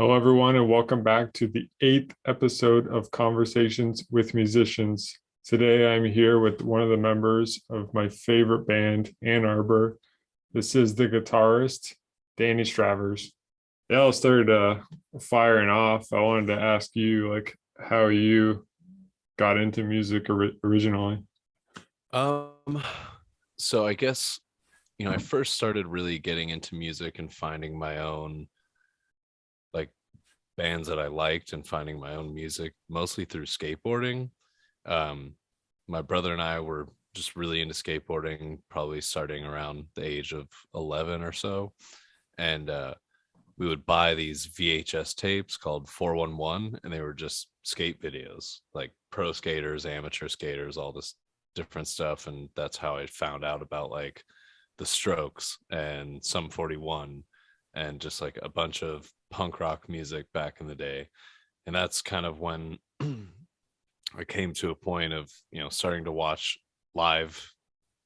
Hello, everyone, and welcome back to the eighth episode of Conversations with Musicians. Today, I'm here with one of the members of my favorite band, Anarbor. This is the guitarist, Danny Stravers. Yeah, I'll start firing off. I wanted to ask you, how you got into music originally. Um, so I guess, I first started really getting into music and finding my own like bands that I liked and finding my own music mostly through skateboarding. Um, my brother and I were just really into skateboarding, probably starting around the age of 11 or so. And we would buy these VHS tapes called 411, and they were just skate videos, like pro skaters, amateur skaters, all this different stuff. And that's how I found out about like the Strokes and Sum 41 and just like a bunch of punk rock music back in the day. And that's kind of when I came to a point of, starting to watch live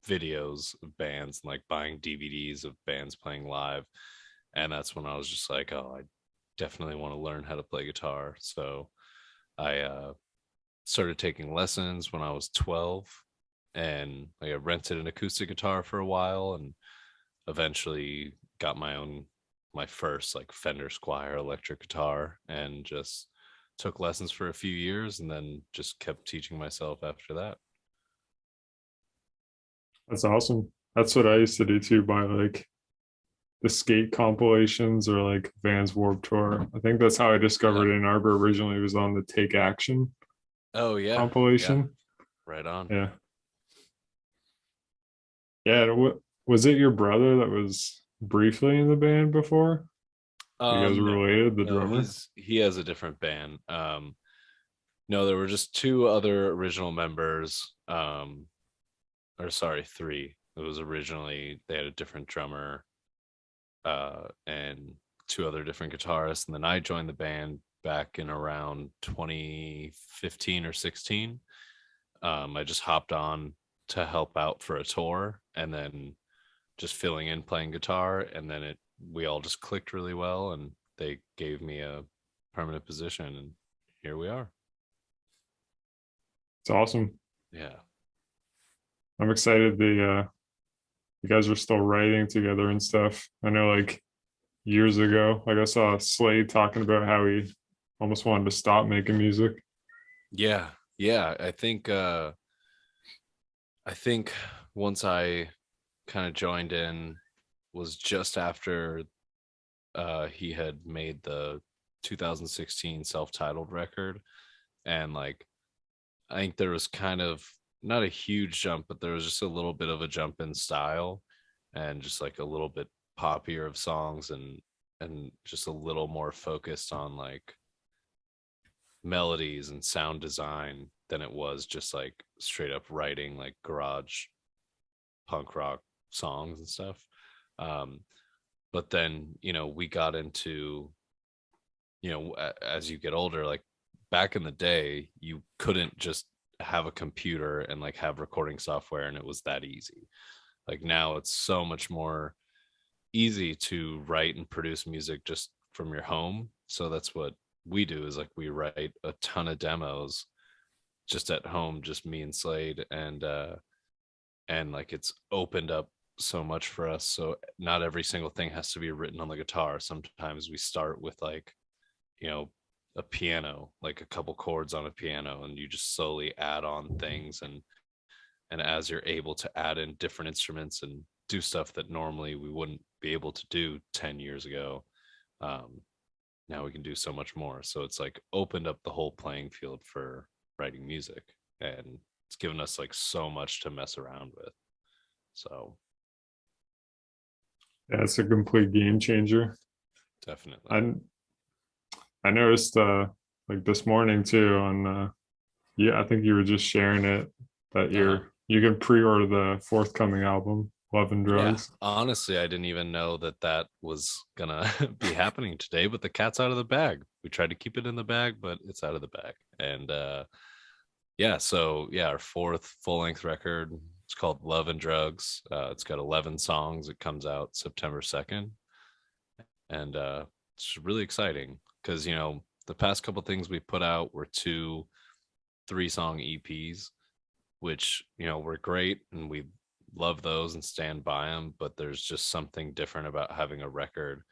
videos of bands and like buying DVDs of bands playing live. And that's when I was just like, oh, I definitely want to learn how to play guitar. So I started taking lessons when I was 12, and like I rented an acoustic guitar for a while and eventually got my first like Fender Squire electric guitar and just took lessons for a few years and then just kept teaching myself after that. That's awesome. That's what I used to do too, buy the skate compilations or like Vans Warped Tour. I think that's how I Yeah. discovered Ann Arbor originally was on the Take Action Oh yeah. Yeah. compilation. Right on. Yeah. Yeah. Was it your brother that was briefly in the band before? You guys were No. related, the No, drummer? he has a different band. No, there were just two other original members. Or sorry, three. It was originally they had a different drummer, and two other different guitarists, and then I joined the band back in around 2015 or 16. I just hopped on to help out for a tour, and then just filling in playing guitar, and then it we all just clicked really well, and they gave me a permanent position, and here we are. It's awesome. Yeah. I'm excited you guys are still writing together and stuff. I know years ago, I saw Slade talking about how he almost wanted to stop making music. Yeah. Yeah. I think once I kind of joined in was just after he had made the 2016 self-titled record, and like I think there was kind of not a huge jump, but there was just a little bit of a jump in style and just like a little bit poppier of songs, and just a little more focused on like melodies and sound design than it was just like straight up writing like garage punk rock songs and stuff. Um, but then, we got into, as you get older, like back in the day, you couldn't just have a computer and like have recording software and it was that easy. Like now it's so much more easy to write and produce music just from your home. So that's what we do, is like we write a ton of demos just at home, just me and Slade, and like it's opened up so much for us. So not every single thing has to be written on the guitar. Sometimes we start with like, you know, a piano, like a couple chords on a piano, and you just slowly add on things, and as you're able to add in different instruments and do stuff that normally we wouldn't be able to do 10 years ago, um, now we can do so much more. So it's like opened up the whole playing field for writing music, and it's given us like so much to mess around with. So Yeah, it's a complete game changer. definitely. I I noticed like this morning too on yeah, I think you were just sharing it that Uh-huh. you can pre-order the forthcoming album, Love and Yeah, Drugs. honestly, I didn't even know that that was gonna be happening today, but the cat's out of the bag. We tried to keep it in the bag, but it's out of the bag. And yeah, so yeah, our fourth full-length record, it's called Love and Drugs. It's got 11 songs. It comes out September 2nd, and it's really exciting. because the past couple things we put out were two 3-song EPs, which were great and we love those and stand by them, but there's just something different about having a record.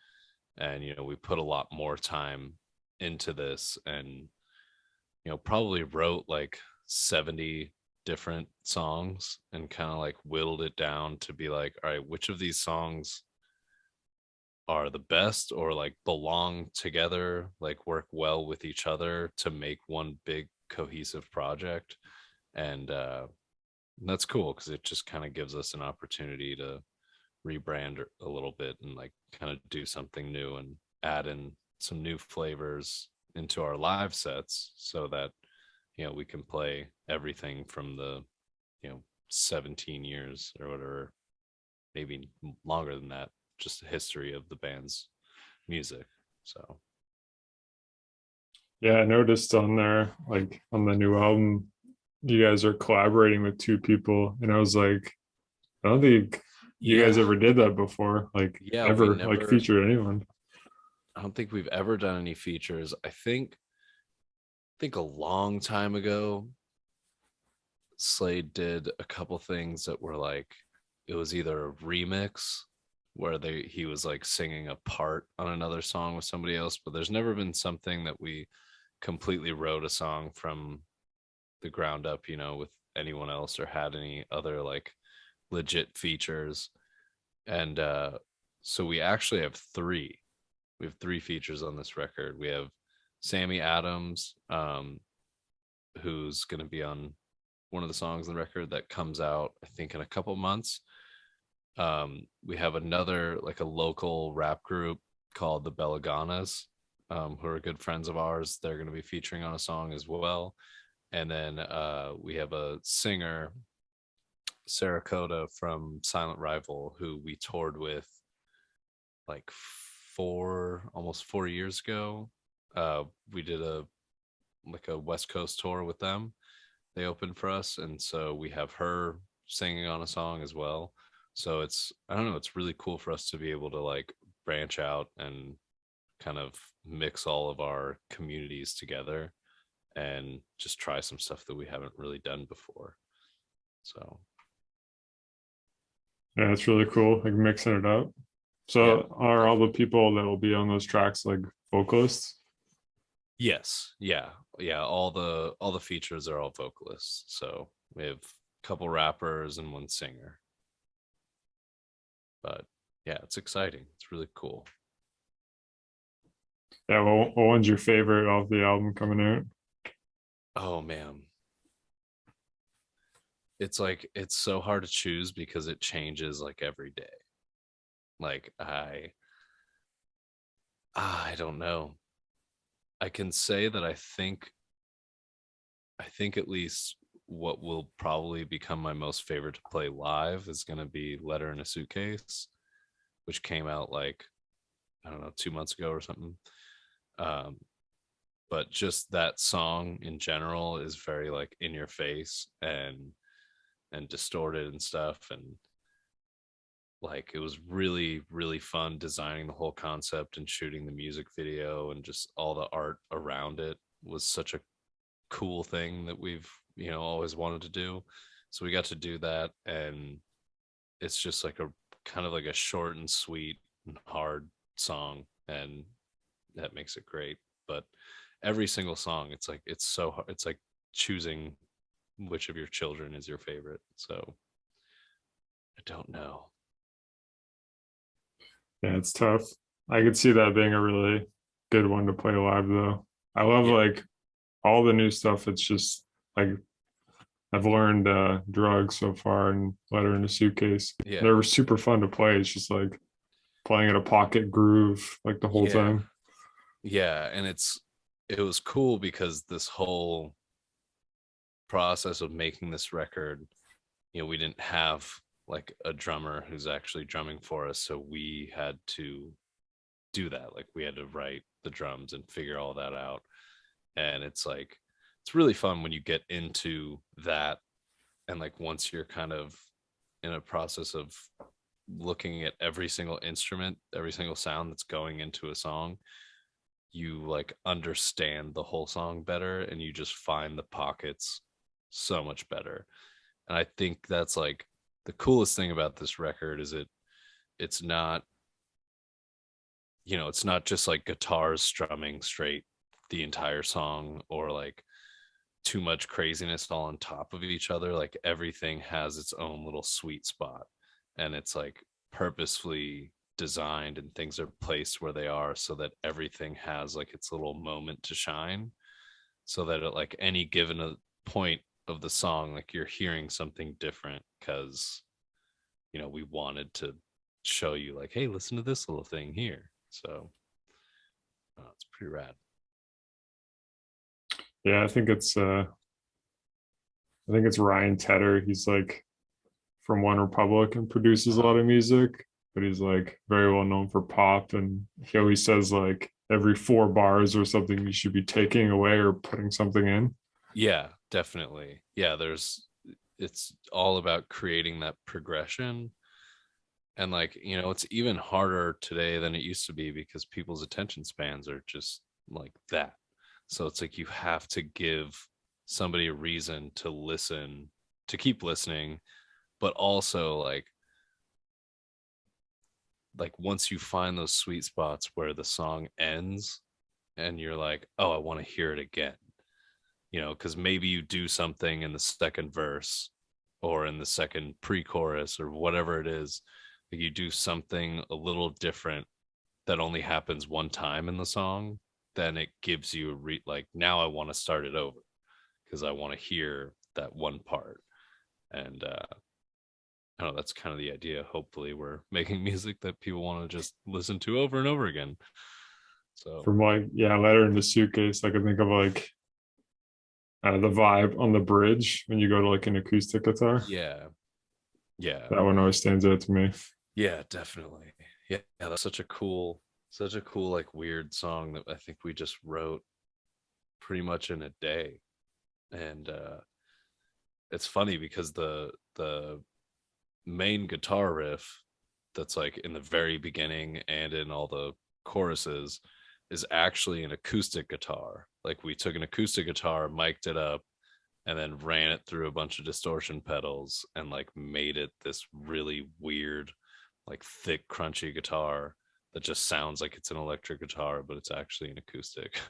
And we put a lot more time into this, and probably wrote like 70 different songs and kind of like whittled it down to be like, all right, which of these songs are the best or like belong together, like work well with each other to make one big cohesive project. And that's cool because it just kind of gives us an opportunity to rebrand a little bit and like kind of do something new and add in some new flavors into our live sets so that we can play everything from the 17 years or whatever, maybe longer than that, just the history of the band's music. So Yeah, I noticed on there, like on the new album, you guys are collaborating with two people, and I was like, I don't think you guys yeah, ever did that before, like yeah, we ever, like never, featured anyone. I don't think we've ever done any features. I think a long time ago Slade did a couple things that were like, it was either a remix where he was like singing a part on another song with somebody else, but there's never been something that we completely wrote a song from the ground up, with anyone else or had any other like legit features. And so we actually have three. We have three features on this record. We have Sammy Adams, who's going to be on one of the songs on the record that comes out, I think, in a couple months. We have another, like a local rap group called the Belaganas, who are good friends of ours. They're going to be featuring on a song as well. And then we have a singer, Sarah Coda from Silent Rival, who we toured with like almost 4 years ago. We did a West Coast tour with them. They opened for us, and so we have her singing on a song as well. So I don't know, it's really cool for us to be able to like branch out and kind of mix all of our communities together and just try some stuff that we haven't really done before. So Yeah, it's really cool, like mixing it up. yeah, So are all the definitely. people that will be on those tracks like vocalists? Yes, yeah, yeah. All the features are all vocalists. So we have a couple rappers and one singer. But yeah, it's exciting. It's really cool. Yeah, well, what one's your favorite of the album coming out? Oh man, it's like it's so hard to choose because it changes like every day. Like I don't know. I can say that I think at least what will probably become my most favorite to play live is going to be Letter in a Suitcase, which came out like, I don't know, 2 months ago or something. Um, but just that song in general is very like in your face and distorted and stuff, and like it was really really fun designing the whole concept and shooting the music video, and just all the art around it was such a cool thing that we've always wanted to do. So we got to do that, and it's just like a kind of like a short and sweet and hard song, and that makes it great. But every single song, it's like it's so hard. It's like choosing which of your children is your favorite. So I don't know. Yeah, it's tough. I could see that being a really good one to play live though. I love Yeah, like all the new stuff. It's just like I've learned drugs so far and Letter in a Suitcase. yeah, They're super fun to play. It's just like playing at a pocket groove like the whole yeah, time. yeah. And it was cool because this whole process of making this record, we didn't have like a drummer who's actually drumming for us, so we had to do that. Like we had to write the drums and figure all that out. And it's like it's really fun when you get into that, and like once you're kind of in a process of looking at every single instrument, every single sound that's going into a song, you like understand the whole song better and you just find the pockets so much better. And I think that's like the coolest thing about this record is it's not, it's not just like guitars strumming straight the entire song or like too much craziness all on top of each other. Like everything has its own little sweet spot, and it's like purposefully designed and things are placed where they are so that everything has like its little moment to shine, so that at like any given point of the song, like you're hearing something different because we wanted to show you like, hey, listen to this little thing here. So it's pretty rad. Yeah, I think it's Ryan Tedder. He's like from One Republic and produces a lot of music, but he's like very well known for pop. And he always says like every 4 bars or something you should be taking away or putting something in. Yeah, definitely. Yeah, it's all about creating that progression. And like, it's even harder today than it used to be because people's attention spans are just like that. So it's like you have to give somebody a reason to listen, to keep listening, but also like once you find those sweet spots where the song ends and you're like, "Oh, I want to hear it again." Because maybe you do something in the second verse or in the second pre-chorus or whatever it is, like you do something a little different that only happens one time in the song, then it gives you like, now I want to start it over because I want to hear that one part. And I don't know, that's kind of the idea. Hopefully we're making music that people want to just listen to over and over again. So From like, yeah, Letter in the Suitcase, I can think of like the vibe on the bridge when you go to like an acoustic guitar. yeah, yeah, That one always stands out to me. yeah, definitely. Yeah, that's such a cool, like weird song that I think we just wrote pretty much in a day. And it's funny because the main guitar riff that's like in the very beginning and in all the choruses is actually an acoustic guitar. Like we took an acoustic guitar, mic'd it up, and then ran it through a bunch of distortion pedals and like made it this really weird, like thick, crunchy guitar that just sounds like it's an electric guitar, but it's actually an acoustic.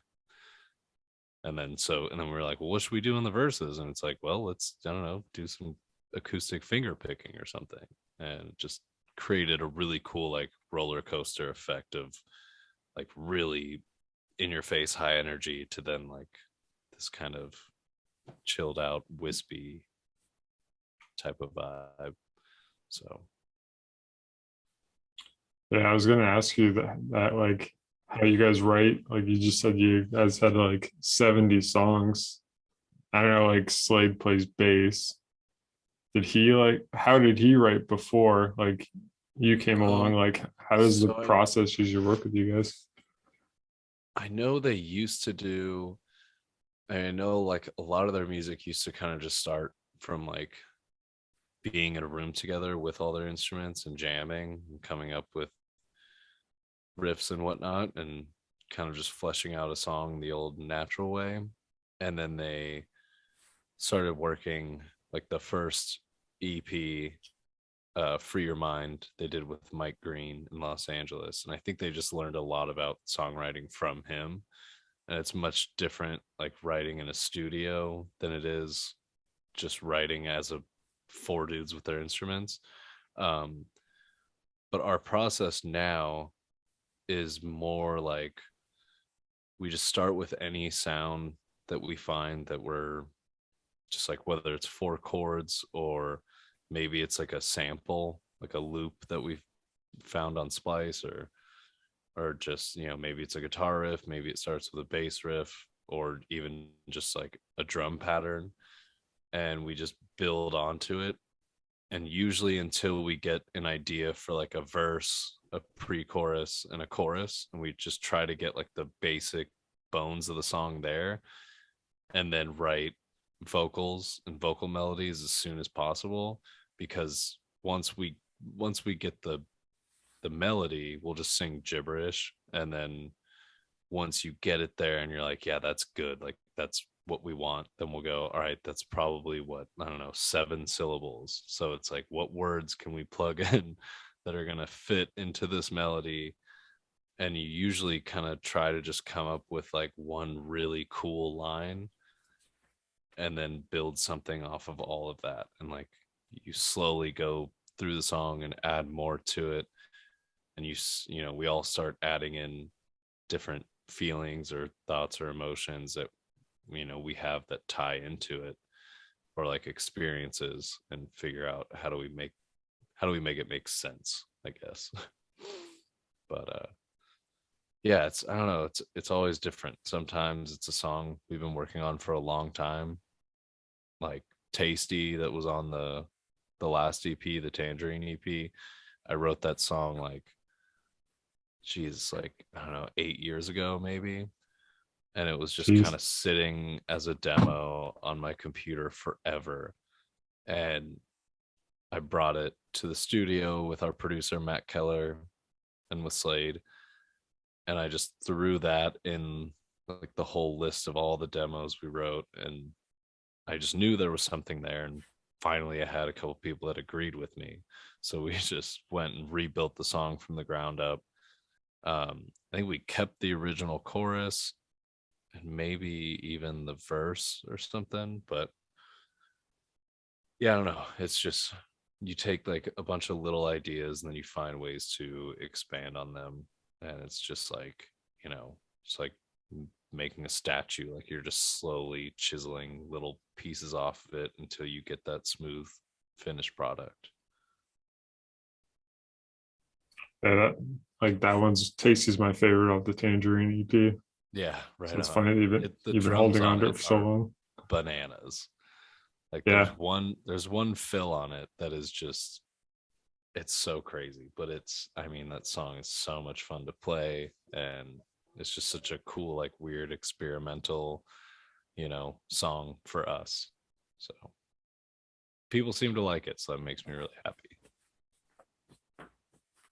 And then we are like, well, what should we do in the verses? And it's like, well, let's, I don't know, do some acoustic finger picking or something. And it just created a really cool like roller coaster effect of like really in your face high energy to then like this kind of chilled out wispy type of vibe. So Yeah, I was gonna ask you that like how you guys write. Like you just said you guys had like 70 songs. I don't know, like Slade plays bass. Did he like how did he write before like you came along? um Like how does the so process usually work with you guys? I know they used to do, I know like a lot of their music used to kind of just start from like being in a room together with all their instruments and jamming and coming up with riffs and whatnot and kind of just fleshing out a song the old natural way. And then they started working like the first EP, Free Your Mind, they did with Mike Green in Los Angeles. And I think they just learned a lot about songwriting from him. And it's much different like writing in a studio than it is just writing as a four dudes with their instruments. Um, but our process now is more like we just start with any sound that we find that we're just like, whether it's 4 chords or maybe it's like a sample, like a loop that we've found on Splice, or just, maybe it's a guitar riff, maybe it starts with a bass riff, or even just like a drum pattern, and we just build onto it. And usually until we get an idea for like a verse, a pre-chorus, and a chorus, and we just try to get like the basic bones of the song there, and then write vocals and vocal melodies as soon as possible. Because once we get the melody, we'll just sing gibberish, and then once you get it there and you're like, yeah, that's good, like that's what we want, then we'll go, all right, that's probably what, I don't know, 7 syllables. So it's like, what words can we plug in that are going to fit into this melody? And you usually kind of try to just come up with like one really cool line and then build something off of all of that. And like you slowly go through the song and add more to it. And you know, we all start adding in different feelings or thoughts or emotions that, you know, we have that tie into it, or like experiences, and figure out how do we make it make sense, I guess. But yeah, it's, I don't know, it's always different. Sometimes it's a song we've been working on for a long time, like Tasty, that was on the last EP, the Tangerine EP. I wrote that song like, geez, like I don't know, 8 years ago maybe. And it was just kind Jeez. of sitting as a demo on my computer forever. And I brought it to the studio with our producer Matt Keller and with Slade, and I just threw that in like the whole list of all the demos we wrote, and I just knew there was something there. And finally I had a couple people that agreed with me, so we just went and rebuilt the song from the ground up. I think we kept the original chorus and maybe even the verse or something, but yeah, I don't know, it's just, you take like a bunch of little ideas and then you find ways to expand on them. And it's just like, you know, it's like making a statue, like you're just slowly chiseling little pieces off of it until you get that smooth finished product. Yeah, like that one's Tasty's my favorite of the Tangerine EP. Yeah, So right it's on. funny that The you've been drums holding on on to it it for so are long. bananas. Like Yeah. there's one fill on it that is just, it's so crazy. But it's, I mean, that song is so much fun to play, and it's just such a cool, like weird experimental, you know, song for us. So people seem to like it, so that makes me really happy.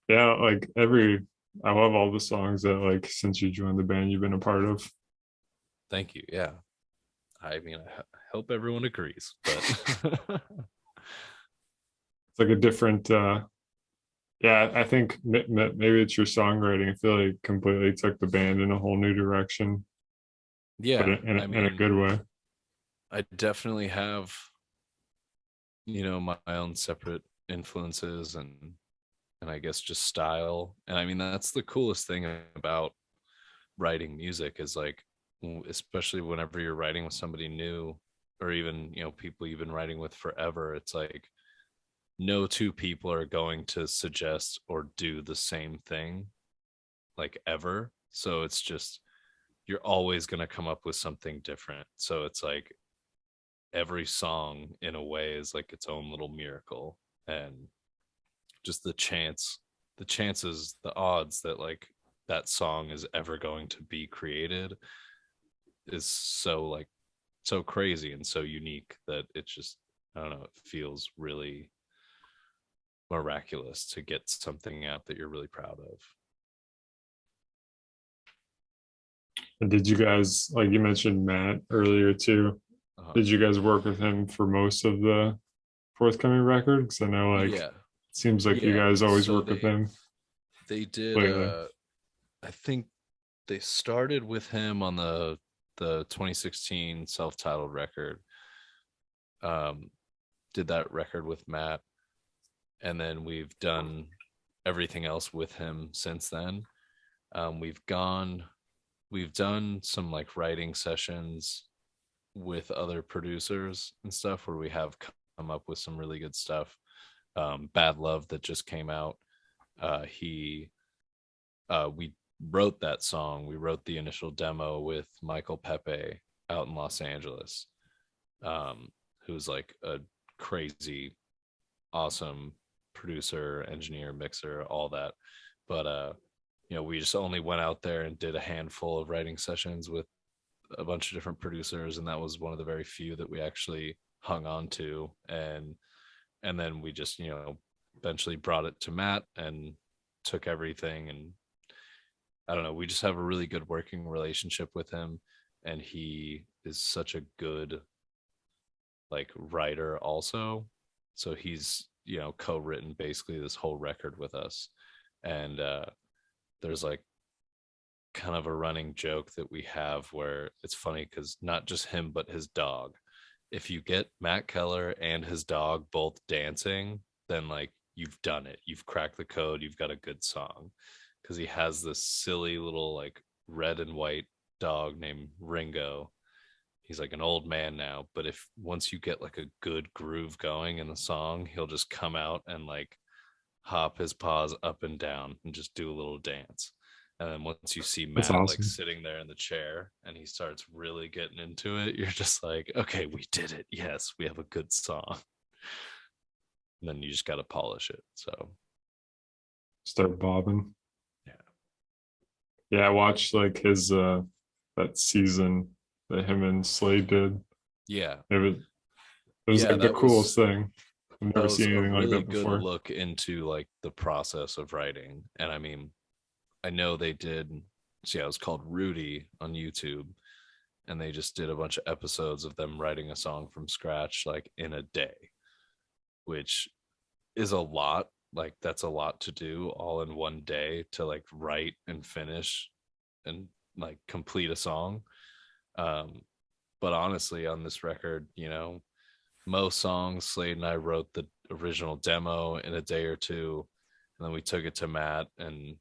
Yeah, like I love all the songs that like since you joined the band you've been a part of. Thank you. Yeah, I mean, I hope everyone agrees, but It's like a different yeah, I think maybe it's your songwriting. I feel like completely took the band in a whole new direction, but yeah, I in a mean, good way. I definitely have, you know, my own separate influences and I guess just style. And I mean, that's the coolest thing about writing music is like, especially whenever you're writing with somebody new, or even, you know, people you've been writing with forever, it's like no two people are going to suggest or do the same thing like ever. So it's just, you're always going to come up with something different. So it's like every song in a way is like its own little miracle. And just the chances, the odds that like that song is ever going to be created is so like, so crazy and so unique that it's just, I don't know, it feels really miraculous to get something out that you're really proud of. And did you guys, like you mentioned Matt earlier too? uh, Did you guys work with him for most of the forthcoming record? Because I know like it yeah, seems like you yeah, guys always so work with him they did lately. I think they started with him on the 2016 self-titled record. um did that record with Matt, and then we've done everything else with him since then. We've gone, we've done some like writing sessions with other producers and stuff where we have come up with some really good stuff. Bad Love that just came out, he we wrote that song, we wrote the initial demo with Michael Pepe out in Los Angeles, um, who's like a crazy awesome producer, engineer, mixer, all that. But you know, we just only went out there and did a handful of writing sessions with a bunch of different producers, and that was one of the very few that we actually hung on to. And then we just, you know, eventually brought it to Matt and took everything and I don't know, we just have a really good working relationship with him, and he is such a good like writer also. So he's, co-written basically this whole record with us. And there's like kind of a running joke that we have where it's funny because not just him but his dog, if you get Matt Keller and his dog both dancing, then like you've done it, you've cracked the code, you've got a good song. Because he has this silly little like red and white dog named Ringo. He's like an old man now, but if once you get like a good groove going in the song, he'll just come out and like hop his paws up and down and just do a little dance. And then once you see That's Matt like awesome. sitting there in the chair and he starts really getting into it, you're just like, okay, we did it. Yes, we have a good song. And then you just got to polish it. So, Start bobbing. yeah. Yeah, I watched like his that season that him and Slade did. Yeah. It was Yeah. like the coolest thing. I've That never was seen a anything like really that good before. look into like the process of writing. And I mean, I know they did. So yeah, it was called Rudy on YouTube, and they just did a bunch of episodes of them writing a song from scratch, like in a day, which is a lot. Like that's a lot to do all in one day to like write and finish and like complete a song. Um, but honestly, on this record, most songs Slade and I wrote the original demo in a day or two, and then we took it to Matt and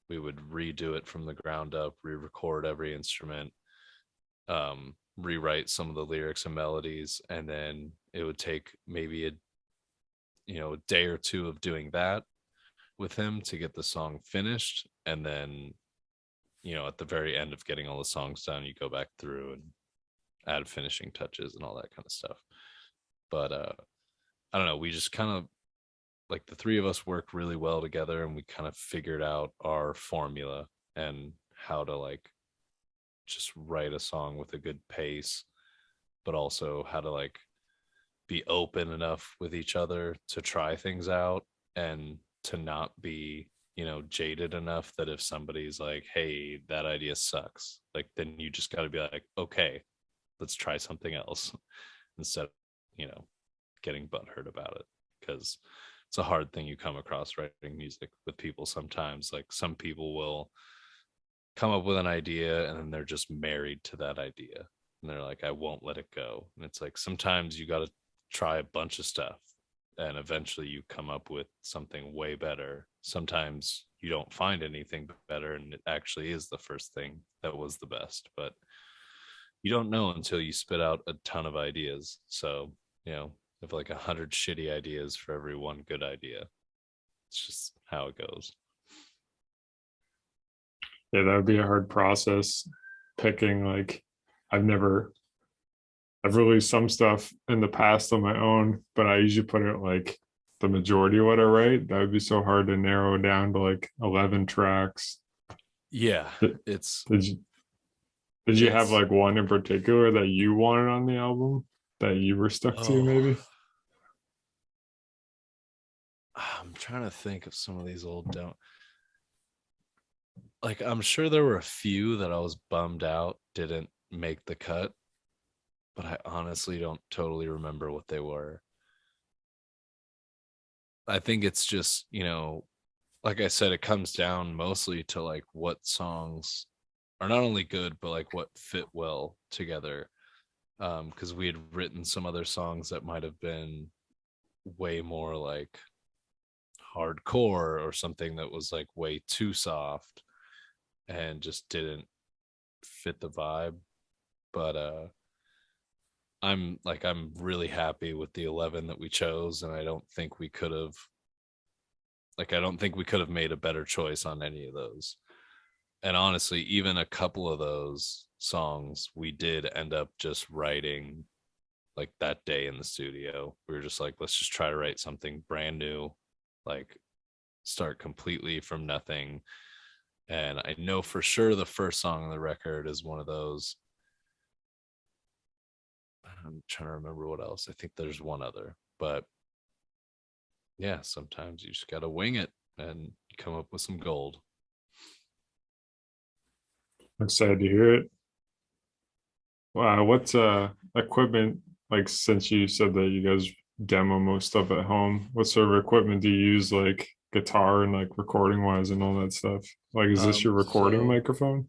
we would redo it from the ground up, re-record every instrument, rewrite some of the lyrics and melodies, and then it would take maybe a day or two of doing that with him to get the song finished, and then at the very end of getting all the songs done, you go back through and add finishing touches and all that kind of stuff. But I don't know, we just kind of like the three of us work really well together, and we kind of figured out our formula and how to like just write a song with a good pace, but also how to like be open enough with each other to try things out and to not be, jaded enough that if somebody's like, hey, that idea sucks, like then you just got to be like, okay, let's try something else instead of, you know, getting butthurt about it. Because it's a hard thing you come across writing music with people sometimes. Like some people will come up with an idea and then they're just married to that idea and they're like, I won't let it go. And it's like sometimes you got to try a bunch of stuff and eventually you come up with something way better. Sometimes you don't find anything better and it actually is the first thing that was the best, but you don't know until you spit out a ton of ideas. So, if like 100 shitty ideas for every one good idea, it's just how it goes. Yeah, that would be a hard process picking like I've never I've released some stuff in the past on my own, but I usually put it like the majority of what I write. That would be so hard to narrow down to like 11 tracks. Yeah, Did, it's did you did you have it's like one in particular that you wanted on the album that you were stuck to oh, maybe? I'm trying to think of some of these old don't like I'm sure there were a few that I was bummed out didn't make the cut, but I honestly don't totally remember what they were. I think it's just, like I said, it comes down mostly to like what songs are not only good, but like what fit well together. Because we had written some other songs that might have been way more like hardcore or something that was like way too soft and just didn't fit the vibe. But I'm really happy with the 11 that we chose, and I don't think we could have made a better choice on any of those. And honestly, even a couple of those songs we did end up just writing like that day in the studio. We were just like, let's just try to write something brand new, like start completely from nothing. And I know for sure the first song on the record is one of those. I'm trying to remember what else. I think there's one other, but yeah, sometimes you just got to wing it and come up with some gold. I'm excited to hear it. Wow, what's equipment like since you said that you guys demo most stuff at home? What sort of equipment do you use like guitar and like recording wise and all that stuff? Like is this your recording So microphone?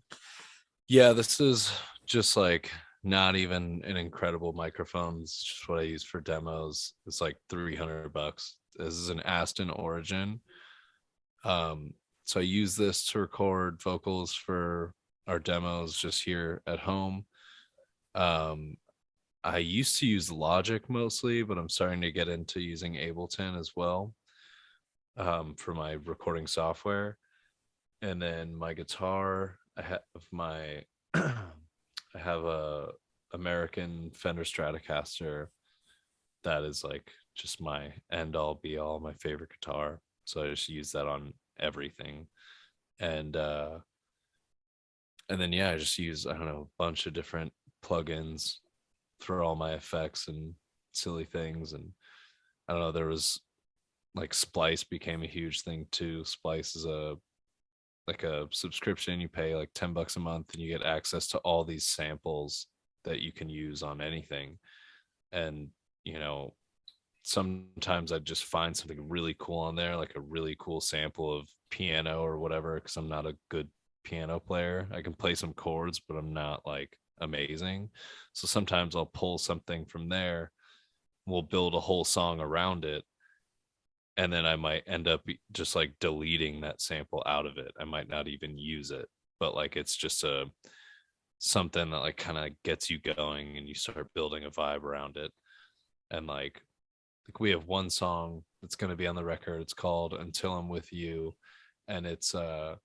yeah, this is just like not even an incredible microphone. It's just what I use for demos. It's like $300. This is an Aston Origin. Um, so I use this to record vocals for our demos just here at home. Um, I used to use Logic mostly, but I'm starting to get into using Ableton as well, for my recording software. And then my guitar, I have my I have a American Fender Stratocaster that is like just my end all be all, my favorite guitar. So I just use that on everything. And and then yeah, I just use, I don't know, a bunch of different plugins for all my effects and silly things. And I don't know, there was like Splice became a huge thing too. Splice is a subscription. You pay like $10 a month and you get access to all these samples that you can use on anything. And you know, sometimes I'd just find something really cool on there, like a really cool sample of piano or whatever, because I'm not a good piano player. I can play some chords, but I'm not like amazing. So sometimes I'll pull something from there, we'll build a whole song around it, and then I might end up just like deleting that sample out of it. I might not even use it, but like it's just a something that like kind of gets you going and you start building a vibe around it. And like we have one song that's going to be on the record. It's called Until I'm With You, and it's a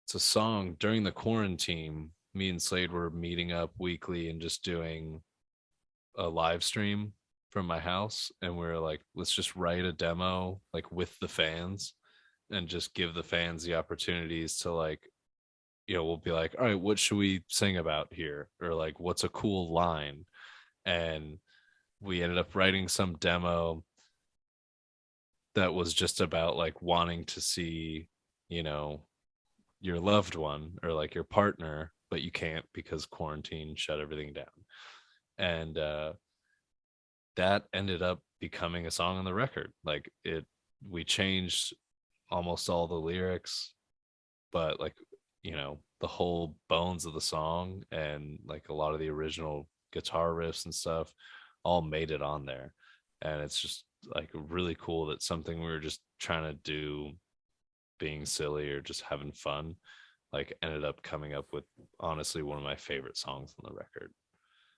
song during the quarantine. Me and Slade were meeting up weekly and just doing a live stream from my house, and we are like, let's just write a demo like with the fans and just give the fans the opportunities to like, we'll be like, all right, what should we sing about here, or like what's a cool line. And we ended up writing some demo that was just about like wanting to see, you know, your loved one or like your partner, but you can't because quarantine shut everything down. And that ended up becoming a song on the record. Like it, we changed almost all the lyrics, but like, the whole bones of the song and like a lot of the original guitar riffs and stuff all made it on there. And it's just like really cool that something we were just trying to do, being silly or just having fun, like ended up coming up with honestly one of my favorite songs on the record.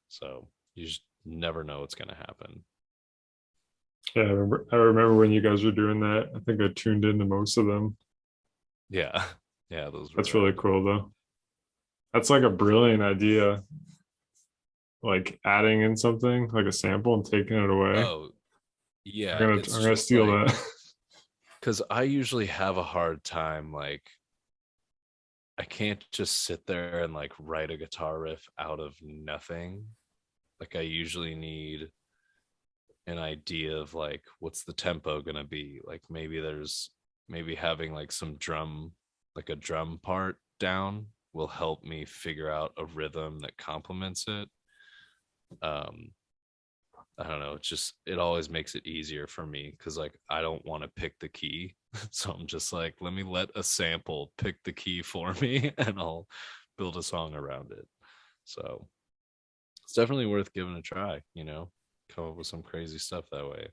So you just never know what's going to happen. Yeah, I remember when you guys were doing that. I think I tuned into most of them. Yeah. Yeah, those were That's really cool though. That's like a brilliant idea, like adding in something like a sample and taking it away. oh yeah, I'm it's gonna just steal like, that. because I usually have a hard time, like I can't just sit there and like write a guitar riff out of nothing. Like I usually need an idea of like what's the tempo gonna be. Like maybe having like some drum, like a drum part down will help me figure out a rhythm that complements it. Um, I don't know. It's just, it always makes it easier for me because like I don't want to pick the key. So I'm just like, let me let a sample pick the key for me and I'll build a song around it. So it's definitely worth giving a try, come up with some crazy stuff that way.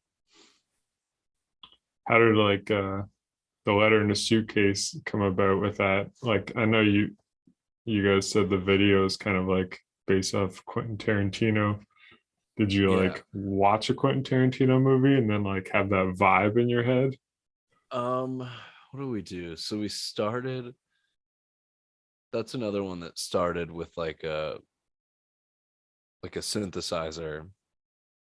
How did like the letter in the suitcase come about with that? Like I know you guys said the video is kind of like based off Quentin Tarantino. Did you Yeah. like watch a Quentin Tarantino movie and then like have that vibe in your head? What do we do? So we started, that's another one that started with like a synthesizer.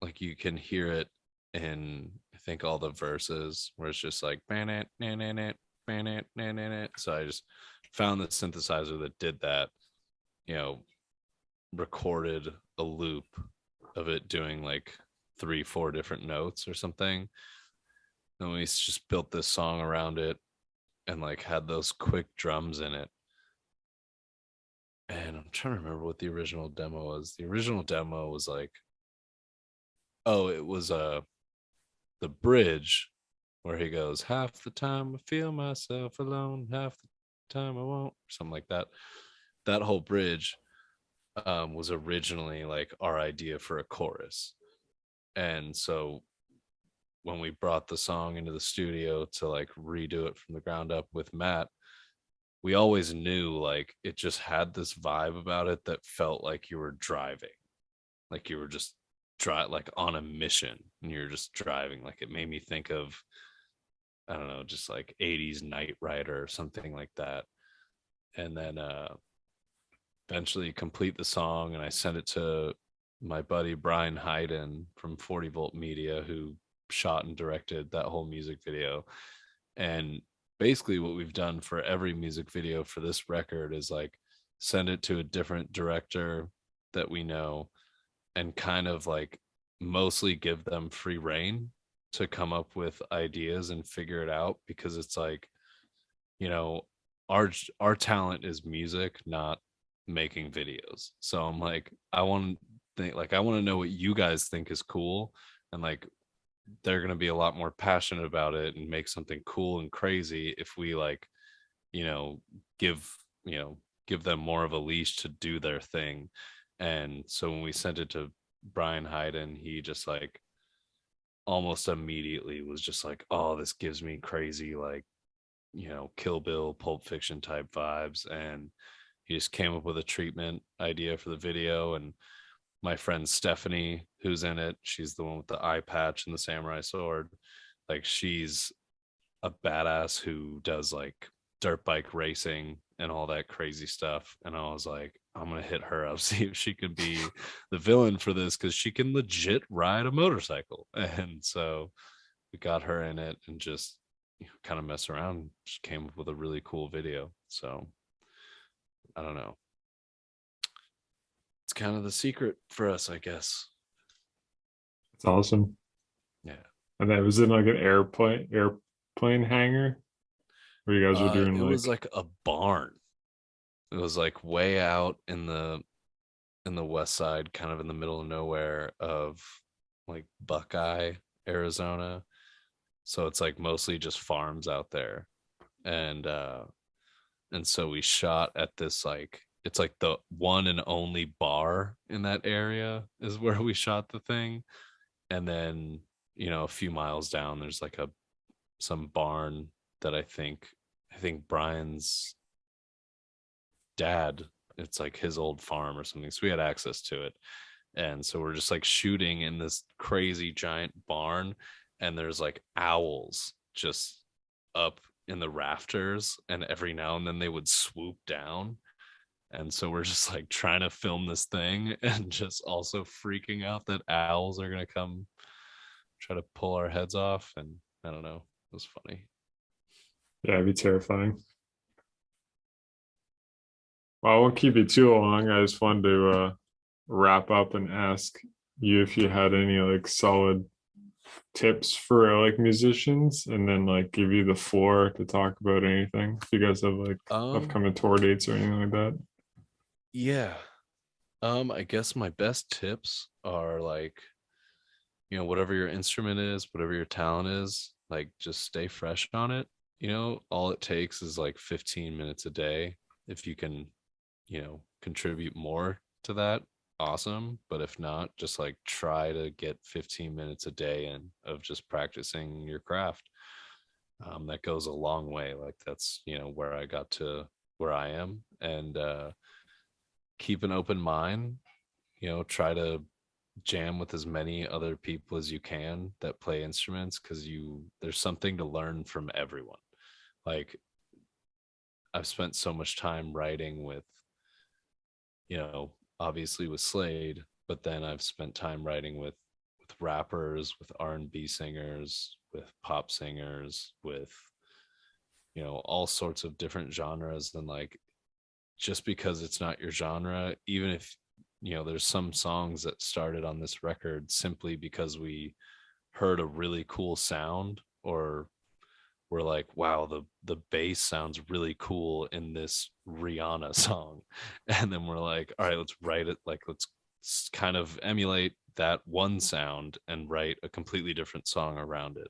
Like you can hear it in, I think, all the verses where it's just like ban it, nan, nan, it, ban it, nan, nan, it. So I just found the synthesizer that did that, you know, recorded a loop of it doing like 3 4 different notes or something. And we just built this song around it and like had those quick drums in it. and I'm trying to remember what the original demo was. The original demo was like, oh, it was the bridge where he goes, half the time I feel myself alone, half the time I won't, something like that. That whole bridge was originally like our idea for a chorus. And so when we brought the song into the studio to like redo it from the ground up with Matt, we always knew like it just had this vibe about it that felt like you were driving, like you were just like on a mission and you're just driving. Like it made me think of, I don't know, just like 80s Night Rider or something like that. And then eventually complete the song and I sent it to my buddy Brian Hayden from 40 Volt Media, who shot and directed that whole music video. And basically what we've done for every music video for this record is like send it to a different director that we know and kind of like mostly give them free reign to come up with ideas and figure it out, because it's like, you know, our our talent is music, not making videos. So I'm like, I want to think, like I want to know what you guys think is cool, and like they're going to be a lot more passionate about it and make something cool and crazy if we like, you know, give, you know, give them more of a leash to do their thing. And so when we sent it to Brian Hayden, he just like almost immediately was just like, oh, this gives me crazy like, you know, Kill Bill, Pulp Fiction type vibes. And he just came up with a treatment idea for the video. And my friend Stephanie, who's in it, she's the one with the eye patch and the samurai sword. Like she's a badass who does like dirt bike racing and all that crazy stuff. And I was like, I'm gonna hit her up, see if she could be the villain for this, because she can legit ride a motorcycle. And so we got her in it and just, you know, kind of mess around, just came up with a really cool video. So I don't know. It's kind of the secret for us, I guess. It's awesome. Yeah. And that was in like an airplane hangar where you guys were doing It was like, like a barn. It was like way out in the west side, kind of in the middle of nowhere of like Buckeye, Arizona. So it's like mostly just farms out there. And and so we shot at this like, it's like the one and only bar in that area is where we shot the thing. And then, you know, a few miles down there's like a some barn that I think Brian's dad, it's like his old farm or something, so we had access to it. And so we're just like shooting in this crazy giant barn, and there's like owls just up in the rafters, and every now and then they would swoop down. And so we're just like trying to film this thing and just also freaking out that owls are going to come try to pull our heads off. And I don't know, it was funny. yeah, it'd be terrifying. Well, I won't keep you too long. I just wanted to wrap up and ask you if you had any like solid tips for like musicians, and then like give you the floor to talk about anything. If you guys have like um upcoming tour dates or anything like that. yeah, I guess my best tips are like, you know, whatever your instrument is, whatever your talent is, like just stay fresh on it. You know, all it takes is like 15 minutes a day. If you can, you know, contribute more to that, awesome. But if not, just like try to get 15 minutes a day in of just practicing your craft. That goes a long way. Like that's, you know, where I got to where I am. And keep an open mind, you know, try to jam with as many other people as you can that play instruments, because you there's something to learn from everyone. Like I've spent so much time writing with, you know, obviously with Slade, but then I've spent time writing with rappers, with R&B singers, with pop singers, with, you know, all sorts of different genres. And like just because it's not your genre, even if, you know, there's some songs that started on this record simply because we heard a really cool sound, or we're like, wow, the bass sounds really cool in this Rihanna song. And then we're like, all right, let's write it, like let's kind of emulate that one sound and write a completely different song around it.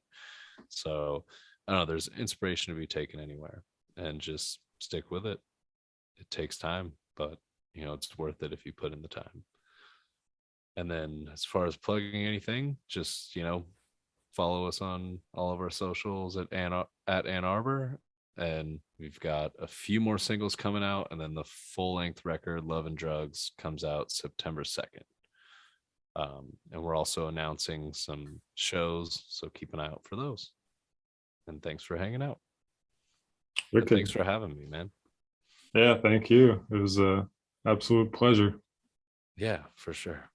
So I don't know, there's inspiration to be taken anywhere, and just stick with it. It takes time, but it's worth it if you put in the time. And then as far as plugging anything, just follow us on all of our socials at Anarbor, and we've got a few more singles coming out, and then the full length record Love and Drugs comes out September 2nd. And we're also announcing some shows, so keep an eye out for those. And thanks for hanging out. And Okay. thanks for having me, man. Yeah, thank you. It was a absolute pleasure. Yeah, for sure.